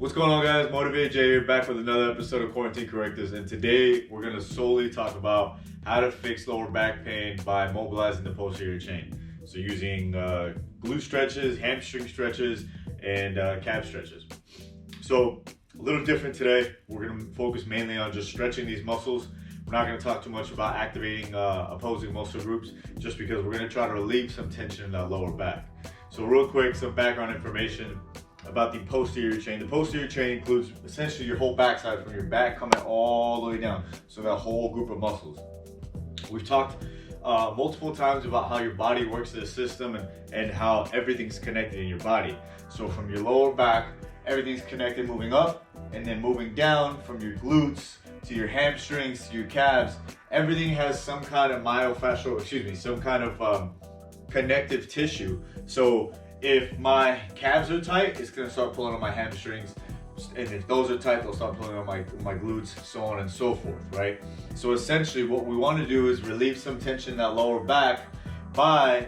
What's going on, guys? Motivated Jay here, back with another episode of Quarantine Correctives, and today we're going to solely talk about how to fix lower back pain by mobilizing the posterior chain. So using glute stretches, hamstring stretches, and calf stretches. So a little different today. We're going to focus mainly on just stretching these muscles. We're not going to talk too much about activating opposing muscle groups, just because we're going to try to relieve some tension in that lower back. So real quick, some background information about the posterior chain. The posterior chain includes essentially your whole backside, from your back coming all the way down. So that whole group of muscles. We've talked multiple times about how your body works as a system and how everything's connected in your body. So from your lower back, everything's connected moving up, and then moving down from your glutes to your hamstrings to your calves. Everything has some kind of some kind of connective tissue. So if my calves are tight, it's gonna start pulling on my hamstrings, and if those are tight, they'll start pulling on my glutes, so on and so forth, right? So essentially what we want to do is relieve some tension in that lower back by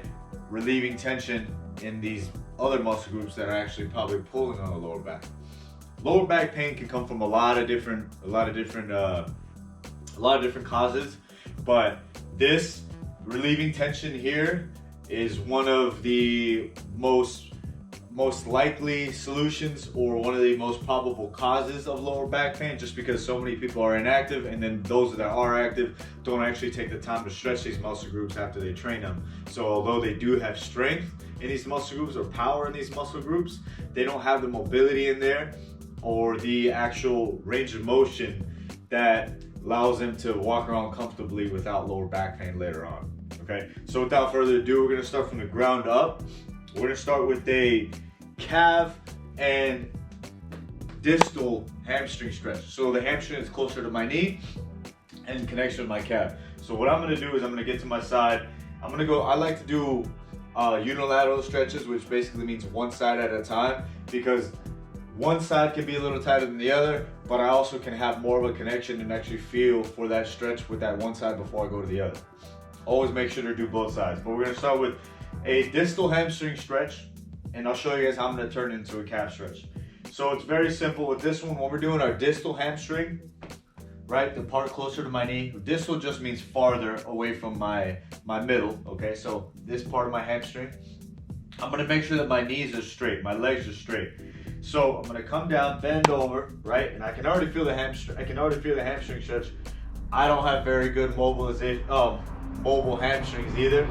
relieving tension in these other muscle groups that are actually probably pulling on the lower back. Lower back pain can come from a lot of different causes, but this relieving tension here is one of the most likely solutions, or one of the most probable causes of lower back pain, just because so many people are inactive, and then those that are active don't actually take the time to stretch these muscle groups after they train them. So although they do have strength in these muscle groups or power in these muscle groups, they don't have the mobility in there or the actual range of motion that allows them to walk around comfortably without lower back pain later on. Okay, so without further ado, we're gonna start from the ground up. We're gonna start with a calf and distal hamstring stretch. So the hamstring is closer to my knee and in connection with my calf. So what I'm gonna do is I'm gonna get to my side. I like to do unilateral stretches, which basically means one side at a time, because one side can be a little tighter than the other, but I also can have more of a connection and actually feel for that stretch with that one side before I go to the other. Always make sure to do both sides. But we're gonna start with a distal hamstring stretch, and I'll show you guys how I'm gonna turn it into a calf stretch. So it's very simple with this one. When we're doing our distal hamstring, right, the part closer to my knee, distal just means farther away from my middle, okay? So this part of my hamstring, I'm gonna make sure that my knees are straight, my legs are straight. So I'm gonna come down, bend over, right? And I can already feel the hamstring stretch. I don't have very good mobile hamstrings either,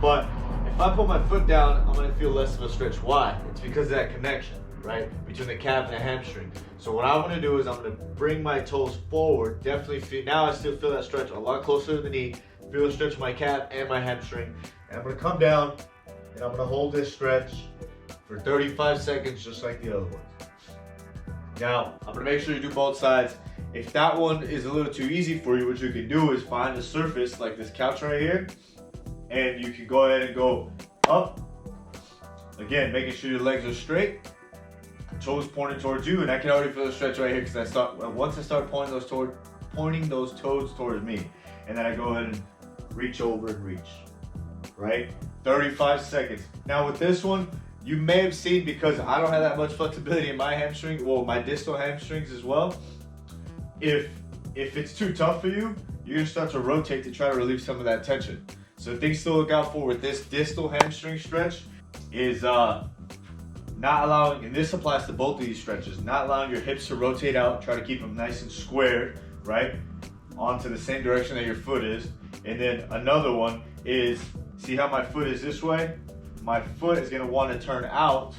but if I put my foot down, I'm gonna feel less of a stretch. Why? It's because of that connection, right, between the calf and the hamstring. So what I'm gonna do is I'm gonna bring my toes forward. Definitely feel, now I still feel that stretch a lot closer to the knee. Feel the stretch of my calf and my hamstring. And I'm gonna come down and I'm gonna hold this stretch for 35 seconds, just like the other ones. Now, I'm gonna make sure you do both sides. If that one is a little too easy for you, what you can do is find a surface like this couch right here, and you can go ahead and go up. Again, making sure your legs are straight, toes pointed towards you, and I can already feel the stretch right here because once I start pointing those toes towards me, and then I go ahead and reach over and reach, right? 35 seconds. Now with this one, you may have seen, because I don't have that much flexibility in my hamstring, well, my distal hamstrings as well. If it's too tough for you, you're gonna start to rotate to try to relieve some of that tension. So things to look out for with this distal hamstring stretch is not allowing, and this applies to both of these stretches, not allowing your hips to rotate out. Try to keep them nice and square, right, onto the same direction that your foot is. And then another one is, see how my foot is this way? My foot is gonna want to turn out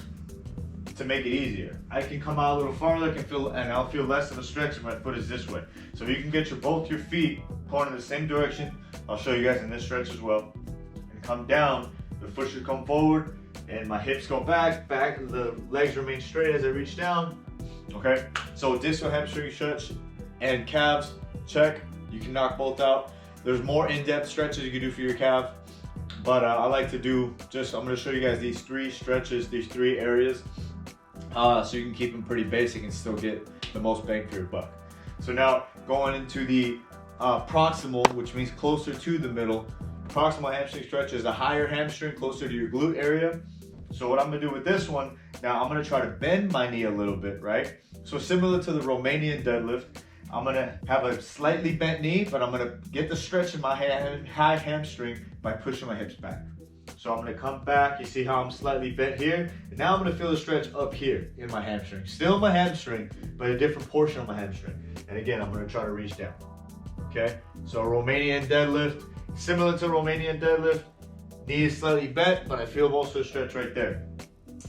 to make it easier. I can come out a little farther, and I'll feel less of a stretch if my foot is this way. So if you can get both your feet pointing in the same direction, I'll show you guys in this stretch as well, and come down, the foot should come forward, and my hips go back, the legs remain straight as I reach down, okay? So distal hamstring stretch and calves, check. You can knock both out. There's more in-depth stretches you can do for your calf, but I like to do I'm gonna show you guys these three stretches, these three areas, so you can keep them pretty basic and still get the most bang for your buck. So now going into the proximal, which means closer to the middle. Proximal hamstring stretch is a higher hamstring closer to your glute area. So what I'm gonna do with this one, now I'm gonna try to bend my knee a little bit, right? So similar to the Romanian deadlift, I'm gonna have a slightly bent knee, but I'm gonna get the stretch in my high hamstring by pushing my hips back. So I'm gonna come back, you see how I'm slightly bent here? And now I'm gonna feel the stretch up here in my hamstring. Still my hamstring, but a different portion of my hamstring. And again, I'm gonna try to reach down, okay? So Romanian deadlift, similar to Romanian deadlift, knee is slightly bent, but I feel most of the stretch right there.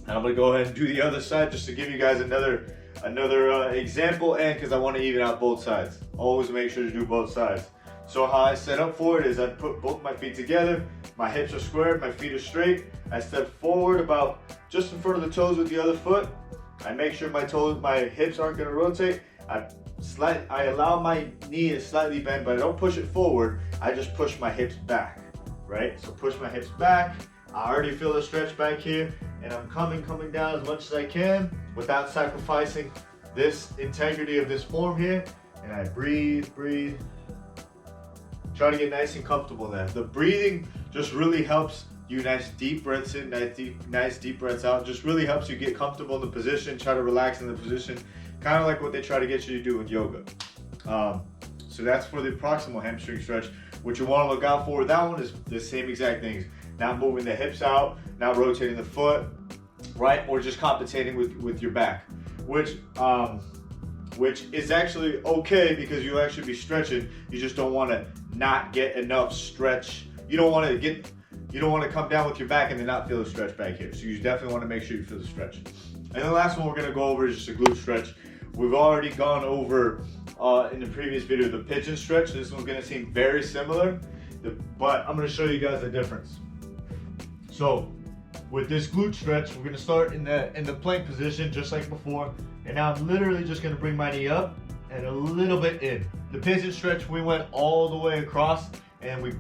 And I'm gonna go ahead and do the other side just to give you guys another example, and because I want to even out both sides. Always make sure to do both sides. So how I set up for it is I put both my feet together, my hips are squared, my feet are straight. I step forward about just in front of the toes with the other foot. I make sure my hips aren't gonna rotate. I allow my knee to slightly bend, but I don't push it forward. I just push my hips back, right? So push my hips back. I already feel the stretch back here, and I'm coming down as much as I can without sacrificing this integrity of this form here. And I breathe. Try to get nice and comfortable there. The breathing just really helps you. Nice deep breaths in, nice deep breaths out. Just really helps you get comfortable in the position. Try to relax in the position, kind of like what they try to get you to do with yoga. So that's for the proximal hamstring stretch. What you want to look out for with that one is the same exact things. Not moving the hips out, not rotating the foot, right? Or just compensating with your back, which is actually okay because you'll actually be stretching. You just don't want to not get enough stretch. You don't want to come down with your back and then not feel the stretch back here. So you definitely want to make sure you feel the stretch. And the last one we're gonna go over is just a glute stretch. We've already gone over in the previous video the pigeon stretch. This one's gonna seem very similar, but I'm gonna show you guys the difference. So with this glute stretch, we're gonna start in the plank position just like before. And now I'm literally just gonna bring my knee up and a little bit in. The pigeon stretch, we went all the way across and we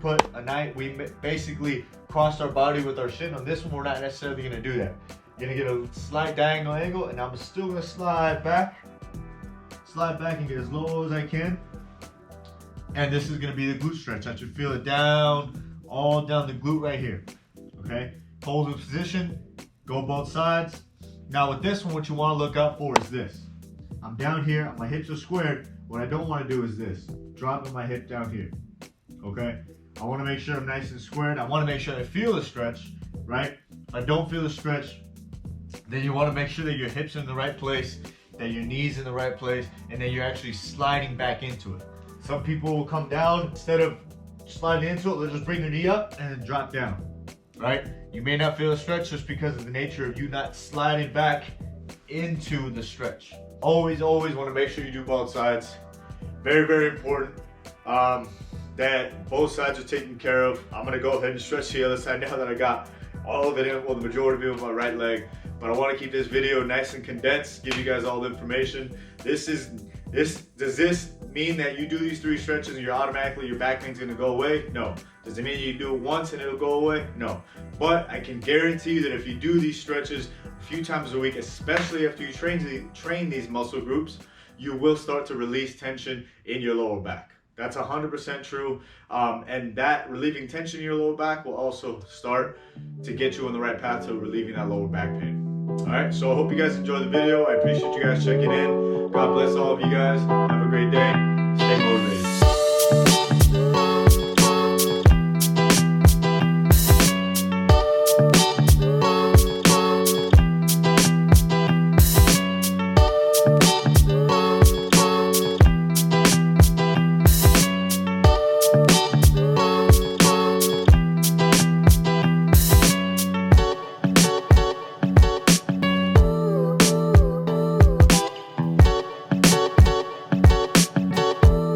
we basically crossed our body with our shin. On this one, we're not necessarily gonna do that. You're gonna get a slight diagonal angle, and I'm still gonna slide back and get as low as I can. And this is gonna be the glute stretch. I should feel it all down the glute right here, okay? Hold the position, go both sides. Now with this one, what you wanna look out for is this. I'm down here, my hips are squared. What I don't wanna do is this, dropping my hip down here, okay? I wanna make sure I'm nice and squared. I wanna make sure I feel the stretch, right? If I don't feel the stretch, then you wanna make sure that your hips are in the right place, that your knees in the right place, and that you're actually sliding back into it. Some people will come down, instead of sliding into it, they'll just bring their knee up and then drop down, right? You may not feel a stretch just because of the nature of you not sliding back into the stretch. Always want to make sure you do both sides. Very important that both sides are taken care of. I'm gonna go ahead and stretch the other side now that I got all of it in, well, the majority of it with my right leg. But I want to keep this video nice and condensed, give you guys all the information. Does this mean that you do these 3 stretches and your back pain's gonna go away? No. Does it mean you do it once and it'll go away? No. But I can guarantee you that if you do these stretches a few times a week, especially after you train these muscle groups, you will start to release tension in your lower back. That's 100% true. And that relieving tension in your lower back will also start to get you on the right path to relieving that lower back pain. All right, so I hope you guys enjoyed the video. I appreciate you guys checking in. God bless all of you guys. Have a great day. Stay motivated.